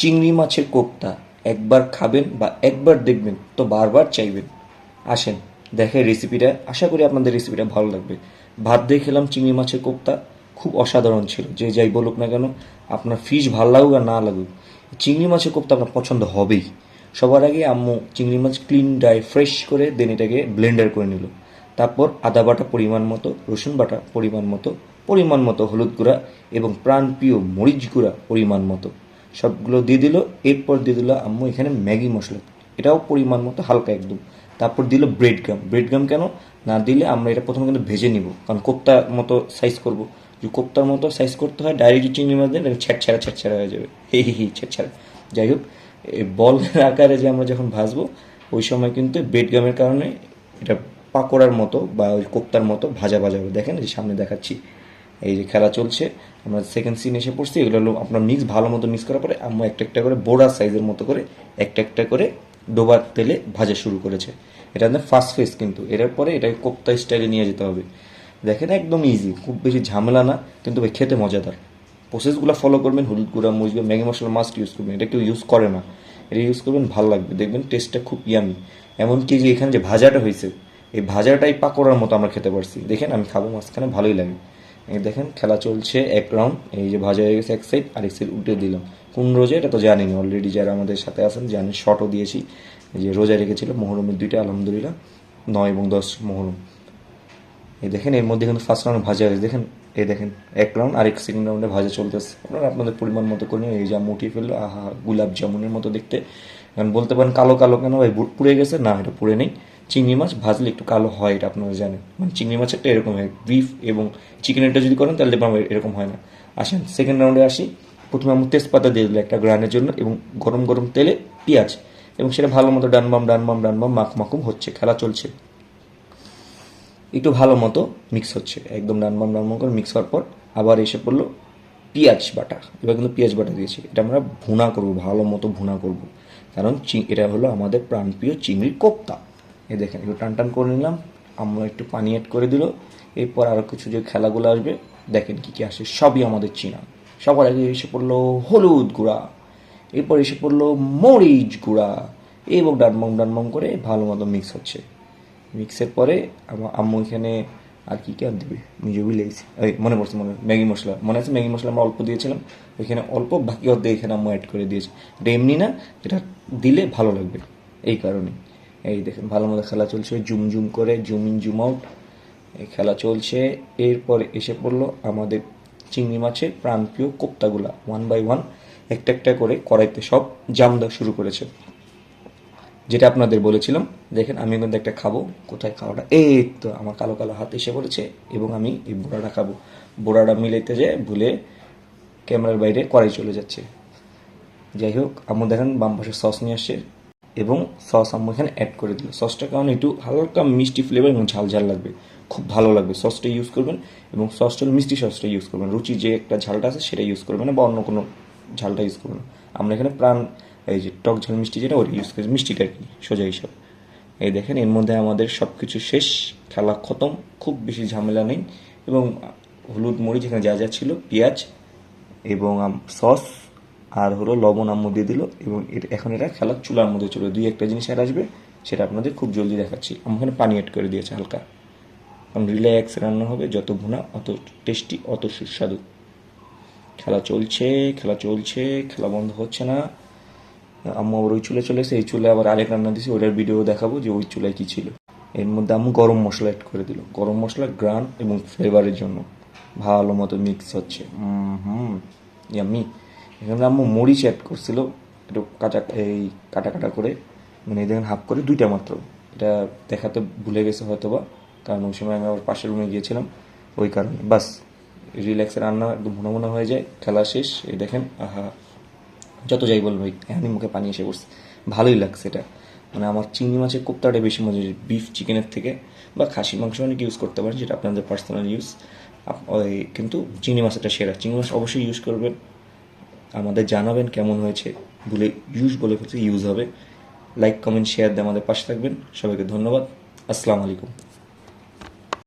চিংড়ি মাছের কোপ্তা একবার খাবেন বা একবার দেখবেন তো বারবার চাইবেন। আসেন দেখে রেসিপিটা, আশা করি আপনাদের রেসিপিটা ভালো লাগবে। ভাত দিয়ে খেলাম চিংড়ি মাছের কোপ্তা, খুব অসাধারণ ছিল। যে যাই বলুক না কেন, আপনার ফিশ ভালো লাগুক আর না লাগুক, চিংড়ি মাছের কোপ্তা আপনার পছন্দ হবেই। সবার আগে আম্মু চিংড়ি মাছ ক্লিন ড্রাই ফ্রেশ করে দেন এটাকে ব্লেন্ডার করে নিল। তারপর আদা বাটা পরিমাণ মতো, রসুন বাটা পরিমাণ মতো হলুদ গুঁড়া এবং প্রাণপ্রিয় মরিচ গুঁড়া পরিমাণ মতো সবগুলো দিয়ে দিল। এরপর দিয়ে দিল আম্মু এখানে ম্যাগি মশলা, এটাও পরিমাণ মতো হালকা একদম। তারপর দিল ব্রেড গাম কেন না দিলে, আমরা এটা প্রথমে কিন্তু ভেজে নিব, কারণ কোপ্তার মতো সাইজ করব। যদি কোপ্তার মতো সাইজ করতে হয় ডাইরেক্ট চিংড়ি মাছ দিয়ে ছ্যাঁড়া হয়ে যাবে, ছ্যাঁড়া। যাই হোক, এই বলের আকারে যে আমরা যখন ভাজবো ওই সময় কিন্তু ব্রেড গামের কারণে এটা পাকোড়ার মতো বা ওই কোপ্তার মতো ভাজা ভাজা হবে। দেখেন এই যে সামনে দেখাচ্ছি, এই যে খেলা চলছে, আমরা সেকেন্ড সিন এসে পড়ছি। এগুলো হলো আপনার মিক্স, ভালো মতো মিক্স করার পরে আম্মু একটা একটা করে বোড়া সাইজের মতো করে একটা করে ডোবার তেলে ভাজা শুরু করেছে। এটা আমাদের ফার্স্ট ফেজ, কিন্তু এটার পরে এটাকে কোপ্তা স্টাইলে নিয়ে যেতে হবে। দেখেন একদম ইজি, খুব বেশি ঝামেলা না, কিন্তু ভাই খেতে মজাদার। প্রসেসগুলো ফলো করবেন, হলুদ গুঁড়া মরিচ গুঁড়া ম্যাগি মশলা মাস্ট ইউজ করবেন, এটা কেউ ইউজ করে না, এটা ইউজ করবেন, ভালো লাগবে, দেখবেন টেস্টটা খুব ইয়ামি। এমনকি যে এখানে যে ভাজাটা হয়েছে, এই ভাজাটাই পাকোড়ার মতো আমরা খেতে পারছি। দেখেন আমি খাবো মাঝখানে, ভালোই লাগে। এই দেখেন খেলা চলছে এক রাউন্ড, এই যে ভাজা হয়ে গেছে এক সাইড, আরেক সাইড উল্টে দিলাম। কোন রোজা এটা তো জানিনি, অলরেডি যারা আমাদের সাথে আছেন জানেন, শর্টও দিয়েছি। এই যে রোজা রেখেছিল মহরমের 2টা, আলহামদুলিল্লাহ 9 এবং 10 মহরম। এই দেখেন এর মধ্যে কিন্তু ফার্স্ট রাউন্ড ভাজা হয়েছে, দেখেন এই দেখেন এক রাউন্ড, আরেক সেকেন্ড রাউন্ডে ভাজা চলতেছে। আপনারা আপনাদের পরিমাণ মতো করে নিন। এই যে উঠিয়ে ফেললো, আহা গুলাব জামুনের মতো দেখতে। এখন বলতে পারেন কালো কালো কেন ভাই, বুট পুড়ে গেছে, না এটা পুড়ে নেই। চিংড়ি মাছ ভাজলে একটু কালো হয়, এটা আপনারা জানেন, মানে চিংড়ি মাছেরটা এরকম হয়। বিফ এবং চিকেনেরটা যদি করেন তাহলে দেখবেন এরকম হয় না। আসেন সেকেন্ড রাউন্ডে আসি। প্রথমে আমি তেজপাতা দিয়ে দিল একটা গ্রানের জন্য, এবং গরম গরম তেলে পেঁয়াজ, এবং সেটা ভালো মতো ডানবাম মাখুম হচ্ছে, খেলা চলছে। একটু ভালো মতো মিক্স হচ্ছে, একদম ডানবাম করে মিক্স হওয়ার পর আবার এসে পড়লো পেঁয়াজ বাটা। এবার কিন্তু পেঁয়াজ বাটা দিয়েছি, এটা আমরা ভুনা করবো, ভালো মতো ভুনা করবো, কারণ এটা হলো আমাদের প্রাণপ্রিয় চিংড়ির কোপ্তা। এই দেখেন একটু টান করে নিলাম, আমরা একটু পানি অ্যাড করে দিল। এরপর আরও কিছু যে খেলাগুলো আসবে, দেখেন কী কী আসে, সবই আমাদের চিনা। সবার আগে এসে পড়লো হলুদ গুঁড়া, এরপর এসে পড়লো মরিচ গুঁড়া, এবং ডানবাম করে ভালো মতো মিক্স হচ্ছে। মিক্সের পরে আমার আম্মু এখানে আর কি কি আর দেবে নিজে বুঝলেছি, এই মনে পড়ছে, ম্যাগি মশলা মনে আছে, ম্যাগি মশলা আমরা অল্প দিয়েছিলাম, ওইখানে অল্প বাকি অর্ধেক এখানে আম্মু অ্যাড করে দিয়েছে। এটা এমনি না, এটা দিলে ভালো লাগবে এই কারণে। এই দেখেন ভালো মতো খেলা চলছে, জুম করে জুম ইন জুম আউট, এই খেলা চলছে। এরপর এসে পড়লো আমাদের চিংড়ি মাছের প্রাণপ্রিয় কোপ্তাগুলা, 1 বাই 1 একটা করে কড়াইতে সব জাম দেওয়া শুরু করেছে, যেটা আপনাদের বলেছিলাম। দেখেন আমি কিন্তু একটা খাবো, কোথায় খাওয়াটা, এই তো আমার কালো কালো হাত এসে পড়েছে, এবং আমি এই বোড়াটা খাবো। বোড়াটা মিলাইতে যেয়ে ভুলে ক্যামেরার বাইরে কড়াই চলে যাচ্ছে। যাই হোক, আম্মু দেখেন বাম পাশে সস নিয়ে আসছে, এবং সস আম্মু এখানে অ্যাড করে দিল। সসটা কারণ একটু হালকা মিষ্টি ফ্লেভার এবং ঝাল ঝাল লাগবে, খুব ভালো লাগবে। সসটা ইউজ করবেন, এবং সসটা মিষ্টি সসটা ইউজ করবেন, রুচি যে একটা ঝালটা আছে সেটা ইউজ করবেন না, বা অন্য কোনো ঝালটা ইউজ করবেন না। আমরা এখানে এই যে টক ঝাল মিষ্টি যেটা, ওটা ইউজ করি, মিষ্টিটা আর কি সোজা হিসাব। এই দেখেন এর মধ্যে আমাদের সব কিছু শেষ, খেলা খতম, খুব বেশি ঝামেলা নেই। এবং হলুদ মরিচ এখানে যা যা ছিল, পেঁয়াজ এবং সস আর হলো লবণ আম্মু দিয়ে দিল। এবং এখন এটা খেলার চুলার মধ্যে চলে, দুই একটা জিনিস আর আসবে, সেটা আপনাদের খুব জলদি দেখাচ্ছি। আমি এখানে পানি অ্যাড করে দিয়েছে হালকা, কারণ রিল্যাক্স রান্না হবে, যত ভুনা অত টেস্টি, অত সুস্বাদু। খেলা চলছে, খেলা বন্ধ হচ্ছে না। আম্মু আবার ওই চুলে চলে এসে, এই চুলে আবার আরেক রান্না দিয়েছি, ওইটার ভিডিও দেখাবো যে ওই চুলায় কী ছিল। এর মধ্যে আম্মু গরম মশলা অ্যাড করে দিল, গরম মশলা গ্রান এবং ফ্লেভারের জন্য। ভালো মতো মিক্স হচ্ছে, ইয়াম্মি। এখানে আম্মু মরিচ অ্যাড করছিল, একটু কাটা করে, মানে এই দেখেন হাফ করে 2টা মাত্র। এটা দেখাতে ভুলে গেছে হয়তো বা, কারণ ওই সময় আমি আবার পাশের রুমে গিয়েছিলাম, ওই কারণে। বাস রিল্যাক্সে রান্না একদম ভুনা হয়ে যায়, খেলা শেষ। এই দেখেন, আহা, যত যাই বল ভাই, আমি মুখে পানি এসে পড়ছে, ভালোই লাগছে এটা। মানে আমার চিংড়ি মাছের কোপ্তাটা বেশি মজা, বিফ চিকেনের থেকে, বা খাসি মাংস অনেক ইউজ করতে পারেন, যেটা আপনাদের পার্সোনাল ইউজ। ওই কিন্তু চিংড়ি মাছটা সেরা, চিংড়ি মাছ অবশ্যই ইউজ করবেন, আমাদের জানাবেন কেমন হয়েছে। বলে বলে ইউজ হবে। লাইক কমেন্ট শেয়ার দিয়ে আমাদের পাশে থাকবেন। সবাইকে ধন্যবাদ। আসসালামু আলাইকুম।